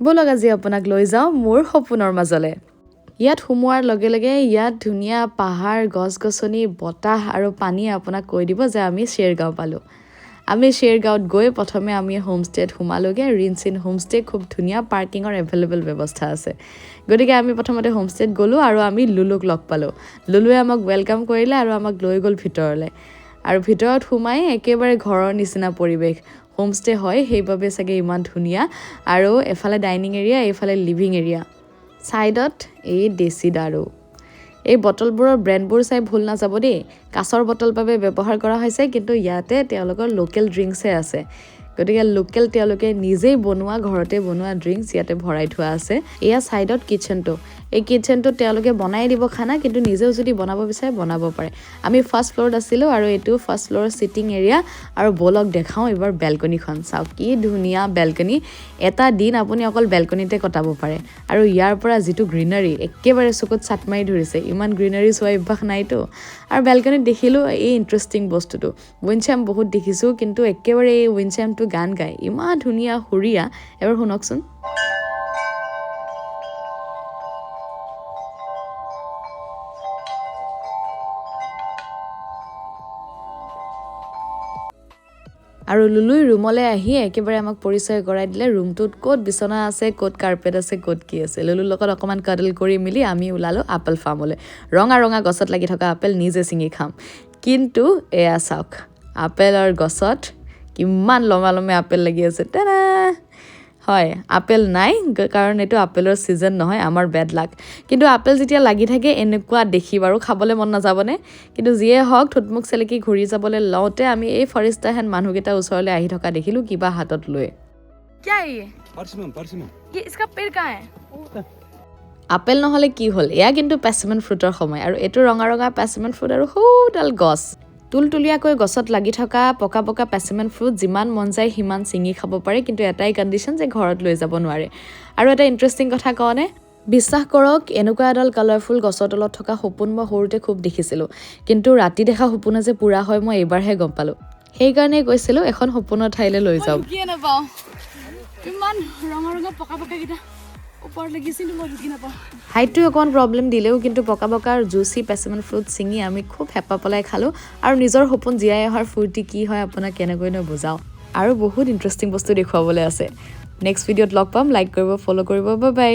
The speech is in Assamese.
বলক আজি আপোনাক লৈ যাওঁ মোৰ সপোনৰ মাজলে ইয়াত সোমোৱাৰ লগে লগে ইয়াত ধুনীয়া পাহাৰ গছ-গছনি বতাহ আৰু পানী আপোনাক কৈ দিব যে আমি শ্বেৰগাঁও পালো আমি শ্বেৰগাঁৱত গৈ প্ৰথমে আমি হোমষ্টেত সোমালোগে ৰিনচিন হোমষ্টে খুব ধুনীয়া পাৰ্কিঙৰ এভেইলেবল ব্যৱস্থা আছে গতিকে আমি প্ৰথমতে হোমষ্টেত গ'লো আৰু আমি লুলুক লগ পালো লুলুৱে আমাক ওয়েলকাম কৰিলে আৰু আমাক লৈ গ'ল ভিতৰলে আৰু ভিতৰত সোমাই একেবাৰে ঘৰৰ নিচিনা পৰিৱেশ হোমষ্টে হয় সেইবাবে চাগে ইমান ধুনীয়া আৰু এফালে ডাইনিং এৰিয়া এফালে লিভিং এৰিয়া সাইডত এই দেশী দাৰু এই বটলবোৰৰ ব্ৰ্যান্ডবোৰ চাই ভুল নাযাব দেই কাঁচৰ বটল বাবে ব্যৱহাৰ কৰা হৈছে কিন্তু ইয়াতে তেওঁলোকৰ লোকেল ড্ৰিংকছে আছে গতিকে লোকেল তেওঁলোকে নিজেই বনোৱা ঘৰতে বনোৱা ড্ৰিংকছ ইয়াতে ভৰাই থোৱা আছে এয়া সাইডত কিচেনটো এই কিচেনটো তেওঁলোকে বনাই দিব খানা কিন্তু নিজেও যদি বনাব বিচাৰে বনাব পাৰে আমি ফাৰ্ষ্ট ফ্ল'ৰত আছিলোঁ আৰু এইটো ফাৰ্ষ্ট ফ্ল'ৰৰ সিটিং এৰিয়া আৰু বলক দেখাওঁ এবাৰ বেলকনিখন চাওক কি ধুনীয়া বেলকনি এটা দিন আপুনি অকল বেলকনিতে কটাব পাৰে আৰু ইয়াৰ পৰা যিটো গ্ৰীনাৰী একেবাৰে চকুত চাট মাৰি ধৰিছে ইমান গ্ৰীনাৰী চোৱা অভ্যাস নাইতো আৰু বেলকনিত দেখিলোঁ এই ইণ্টাৰেষ্টিং বস্তুটো উইণ্ডচাইম বহুত দেখিছোঁ কিন্তু একেবাৰে এই উইণ্ডচাইমটো গান গায় ইমান ধুনীয়া সুৰীয়া এবাৰ শুনকচোন আৰু লুলুই ৰুমলৈ আহি একেবাৰে আমাক পৰিচয় কৰাই দিলে ৰুমটোত ক'ত বিছনা আছে ক'ত কাৰ্পেট আছে ক'ত কি আছে লুলুৰ লগত অকণমান কাডল কৰি মিলি আমি ওলালোঁ আপেল ফাৰ্মলৈ ৰঙা ৰঙা গছত লাগি থকা আপেল নিজে ছিঙি খাম কিন্তু এয়া চাওক আপেলৰ গছত কিমান লম্বা লম্বা আপেল লাগি আছে টেনা হয় আপেল নাই কাৰণ এইটো আপেলৰ সিজন নহয় আমাৰ বেড লাক কিন্তু আপেল যেতিয়া লাগি থাকে এনেকুৱা দেখি বাৰু খাবলৈ মন নাযাবনে কিন্তু যিয়ে হওক থুটমুক চেলেকি ঘূৰি যাবলৈ লওঁতে আমি এই ফৰেষ্টাৰ হেন মানুহকেইটা ওচৰলৈ আহি থকা দেখিলোঁ কিবা হাতত লৈ क्या है ये परसिमन ये इसका पेड़ कहाँ है আপেল নহ'লে কি হ'ল এয়া কিন্তু পেচিমেন ফ্ৰুটৰ সময় আৰু এইটো ৰঙা ৰঙা পেচিমেন ফ্ৰুট আৰু সৌডাল গছ তুলতুলীয়াকৈ গছত লাগি থকা পকা পকা পেচিমেন ফ্ৰুট যিমান মন যায় সিমান ছিঙি খাব পাৰে কিন্তু এটাই কণ্ডিশ্যন যে ঘৰত লৈ যাব নোৱাৰে আৰু এটা ইণ্টাৰেষ্টিং কথা কওঁনে বিশ্বাস কৰক এনেকুৱা এডাল কালাৰফুল গছৰ তলত থকা সপোন মই সৰুতে খুব দেখিছিলোঁ কিন্তু ৰাতি দেখা সপোনে যে পুৰা হয় মই এইবাৰহে গম পালোঁ সেইকাৰণেই কৈছিলোঁ এখন সপোনৰ ঠাইলৈ লৈ যাওঁ ইমান ৰঙা ৰঙা পকা পকা কেইটা ওপৰত লাগিছিল মই ঢুকি নাপাওঁ হাইটটো অকণমান প্ৰব্লেম দিলেও কিন্তু পকা পকাৰ জুচি পেচিমেন ফ্ৰুট ছিঙি আমি খুব হেঁপাহ পলাই খালোঁ আৰু নিজৰ সপোন জীয়াই অহাৰ ফূৰ্তি কি হয় আপোনাক কেনেকৈনো বুজাওঁ আৰু বহুত ইণ্টাৰেষ্টিং বস্তু দেখুৱাবলৈ আছে নেক্সট ভিডিঅ'ত লগ পাম লাইক কৰিব ফ'ল' কৰিব বাই বাই